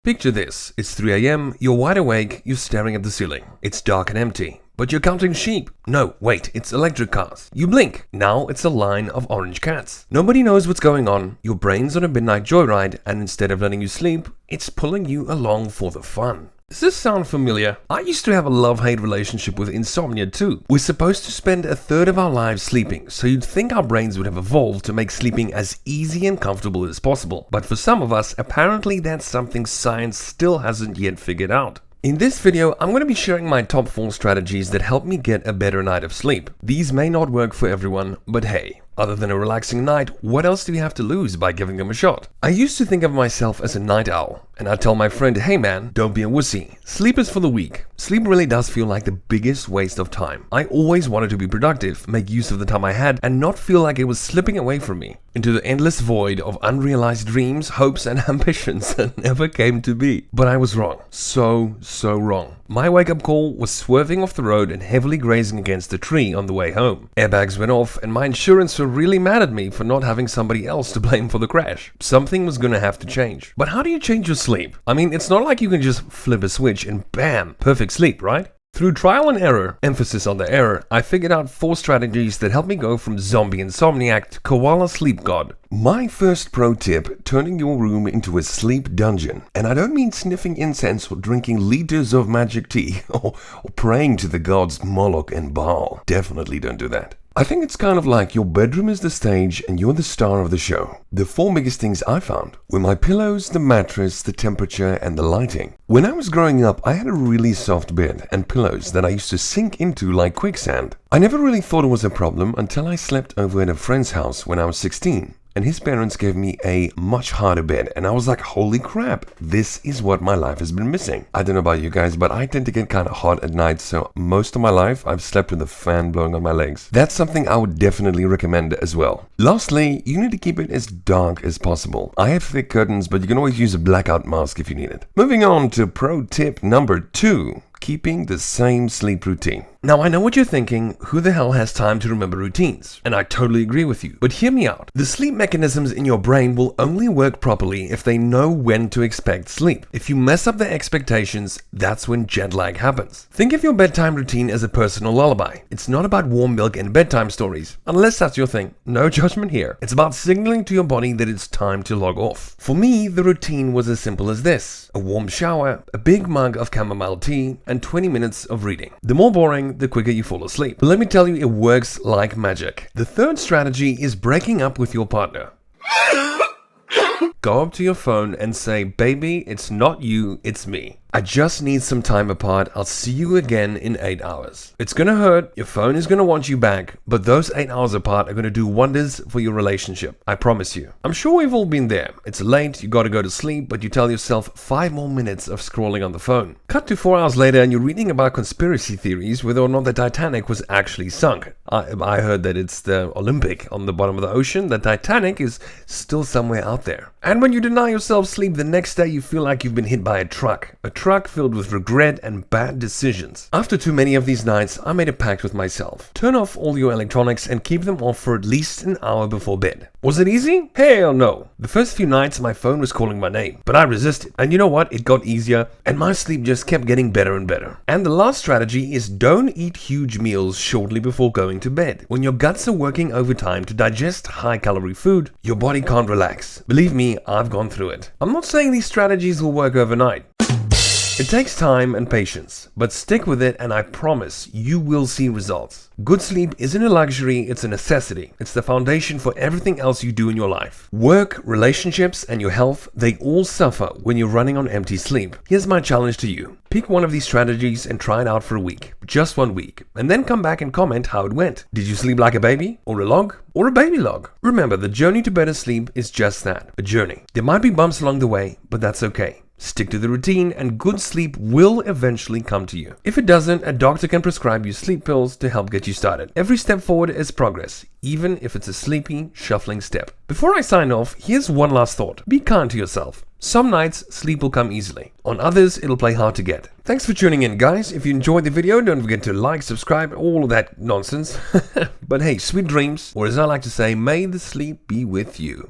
Picture this, it's 3 AM, you're wide awake, you're staring at the ceiling. It's dark and empty, but you're counting sheep. No, wait, it's electric cars. You blink, now it's a line of orange cats. Nobody knows what's going on, your brain's on a midnight joyride, and instead of letting you sleep, it's pulling you along for the fun. Does this sound familiar? I used to have a love-hate relationship with insomnia too. We're supposed to spend a third of our lives sleeping, so you'd think our brains would have evolved to make sleeping as easy and comfortable as possible. But for some of us, apparently that's something science still hasn't yet figured out. In this video, I'm going to be sharing my top 4 strategies that help me get a better night of sleep. These may not work for everyone, but hey, other than a relaxing night, what else do you have to lose by giving them a shot? I used to think of myself as a night owl, and I'd tell my friend, hey man, don't be a wussy. Sleep is for the weak. Sleep really does feel like the biggest waste of time. I always wanted to be productive, make use of the time I had, and not feel like it was slipping away from me into the endless void of unrealized dreams, hopes, and ambitions that never came to be. But I was wrong. So wrong. My wake-up call was swerving off the road and heavily grazing against a tree on the way home. Airbags went off, and my insurance were really mad at me for not having somebody else to blame for the crash. Something was gonna have to change. But how do you change your sleep? I mean, it's not like you can just flip a switch and bam, perfect sleep, right? Through trial and error, emphasis on the error, I figured out 4 strategies that help me go from zombie insomniac to koala sleep god. My first pro tip, turning your room into a sleep dungeon. And I don't mean sniffing incense or drinking liters of magic tea or praying to the gods Moloch and Baal. Definitely don't do that. I think it's kind of like your bedroom is the stage and you're the star of the show. The 4 biggest things I found were my pillows, the mattress, the temperature, and the lighting. When I was growing up, I had a really soft bed and pillows that I used to sink into like quicksand. I never really thought it was a problem until I slept over at a friend's house when I was 16. And his parents gave me a much harder bed, and I was like, holy crap, this is what my life has been missing. I don't know about you guys, but I tend to get kind of hot at night, so most of my life I've slept with a fan blowing on my legs. That's something I would definitely recommend as well. Lastly, you need to keep it as dark as possible. I have thick curtains, but you can always use a blackout mask if you need it. Moving on to pro tip number 2. Keeping the same sleep routine. Now I know what you're thinking, who the hell has time to remember routines? And I totally agree with you. But hear me out. The sleep mechanisms in your brain will only work properly if they know when to expect sleep. If you mess up their expectations, that's when jet lag happens. Think of your bedtime routine as a personal lullaby. It's not about warm milk and bedtime stories, unless that's your thing. No judgment here. It's about signaling to your body that it's time to log off. For me, the routine was as simple as this: a warm shower, a big mug of chamomile tea, and 20 minutes of reading. The more boring, the quicker you fall asleep. But let me tell you, it works like magic. The third strategy is breaking up with your partner. Go up to your phone and say, baby, it's not you, it's me. I just need some time apart. I'll see you again in 8 hours. It's gonna hurt, your phone is gonna want you back, but those 8 hours apart are gonna do wonders for your relationship. I promise you. I'm sure we've all been there. It's late, you gotta go to sleep, but you tell yourself 5 more minutes of scrolling on the phone. Cut to 4 hours later and you're reading about conspiracy theories whether or not the Titanic was actually sunk. I heard that it's the Olympic on the bottom of the ocean. The Titanic is still somewhere out there. And when you deny yourself sleep, the next day you feel like you've been hit by a truck filled with regret and bad decisions. After too many of these nights, I made a pact with myself. Turn off all your electronics and keep them off for at least an hour before bed. Was it easy? Hell no. The first few nights my phone was calling my name, but I resisted. And you know what? It got easier and my sleep just kept getting better and better. And the last strategy is don't eat huge meals shortly before going to bed. When your guts are working overtime to digest high-calorie food, your body can't relax. Believe me, I've gone through it. I'm not saying these strategies will work overnight. It takes time and patience, but stick with it and I promise you will see results. Good sleep isn't a luxury, it's a necessity. It's the foundation for everything else you do in your life. Work, relationships, and your health, they all suffer when you're running on empty sleep. Here's my challenge to you. Pick one of these strategies and try it out for a week. Just 1 week. And then come back and comment how it went. Did you sleep like a baby? Or a log? Or a baby log? Remember, the journey to better sleep is just that, a journey. There might be bumps along the way, but that's okay. Stick to the routine and good sleep will eventually come to you. If it doesn't, a doctor can prescribe you sleep pills to help get you started. Every step forward is progress, even if it's a sleepy, shuffling step. Before I sign off, here's one last thought. Be kind to yourself. Some nights, sleep will come easily. On others, it'll play hard to get. Thanks for tuning in, guys. If you enjoyed the video, don't forget to like, subscribe, all of that nonsense. But hey, sweet dreams, or as I like to say, may the sleep be with you.